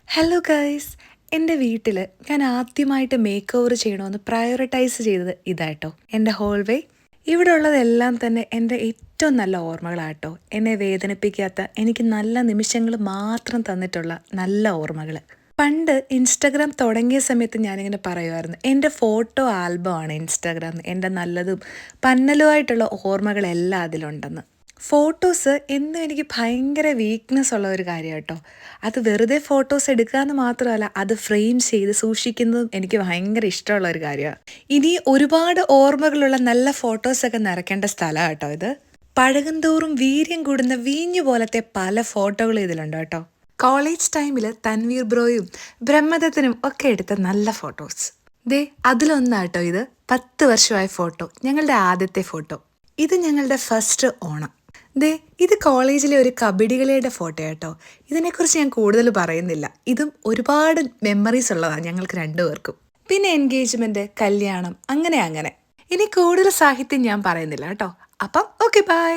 Hello guys, എൻ്റെ വീട്ടിൽ ഞാൻ ആദ്യമായിട്ട് മേക്ക് ഓവർ ചെയ്യണമെന്ന് പ്രയോറിറ്റൈസ് ചെയ്തത് ഇതാട്ടോ. എൻ്റെ ഹോൾവേ ഇവിടെ ഉള്ളതെല്ലാം തന്നെ എൻ്റെ ഏറ്റവും നല്ല ഓർമ്മകളാട്ടോ. എന്നെ വേദനിപ്പിക്കാത്ത, എനിക്ക് നല്ല നിമിഷങ്ങൾ മാത്രം തന്നിട്ടുള്ള നല്ല ഓർമ്മകൾ. പണ്ട് ഇൻസ്റ്റഗ്രാം തുടങ്ങിയ സമയത്ത് ഞാനിങ്ങനെ പറയുമായിരുന്നു, എൻ്റെ ഫോട്ടോ ആൽബമാണ് ഇൻസ്റ്റാഗ്രാം, എൻ്റെ നല്ലതും പന്നലുമായിട്ടുള്ള ഓർമ്മകളെല്ലാം അതിലുണ്ടെന്ന്. ഫോട്ടോസ് എന്നും എനിക്ക് ഭയങ്കര വീക്ക്നെസ് ഉള്ള ഒരു കാര്യം കേട്ടോ. അത് വെറുതെ ഫോട്ടോസ് എടുക്കുക എന്ന് മാത്രമല്ല, അത് ഫ്രെയിം ചെയ്ത് സൂക്ഷിക്കുന്നതും എനിക്ക് ഭയങ്കര ഇഷ്ടമുള്ള ഒരു കാര്യമാണ്. ഇനി ഒരുപാട് ഓർമ്മകളുള്ള നല്ല ഫോട്ടോസൊക്കെ നിറയ്ക്കേണ്ട സ്ഥലമാണ് കേട്ടോ ഇത്. പഴകുന്തോറും വീര്യം കൂടുന്ന വീഞ്ഞു പോലത്തെ പല ഫോട്ടോകളും ഇതിലുണ്ട് കേട്ടോ. കോളേജ് ടൈമിൽ തൻവീർ ബ്രോയും ബ്രഹ്മദത്തിനും ഒക്കെ എടുത്ത നല്ല ഫോട്ടോസ്. ദേ അതിലൊന്നാട്ടോ ഇത്. 10 വർഷമായ ഫോട്ടോ, ഞങ്ങളുടെ ആദ്യത്തെ ഫോട്ടോ. ഇത് ഞങ്ങളുടെ ഫസ്റ്റ് ഓണം. ദേ ഇത് കോളേജിലെ ഒരു കബഡികളിയുടെ ഫോട്ടോ കേട്ടോ. ഇതിനെക്കുറിച്ച് ഞാൻ കൂടുതൽ പറയുന്നില്ല. ഇതും ഒരുപാട് മെമ്മറീസ് ഉള്ളതാണ് ഞങ്ങൾക്ക് രണ്ടുപേർക്കും. പിന്നെ എൻഗേജ്മെന്റ്, കല്യാണം, അങ്ങനെ. ഇനി കൂടുതൽ സാഹിത്യം ഞാൻ പറയുന്നില്ല കേട്ടോ. അപ്പം ഓക്കെ, ബൈ.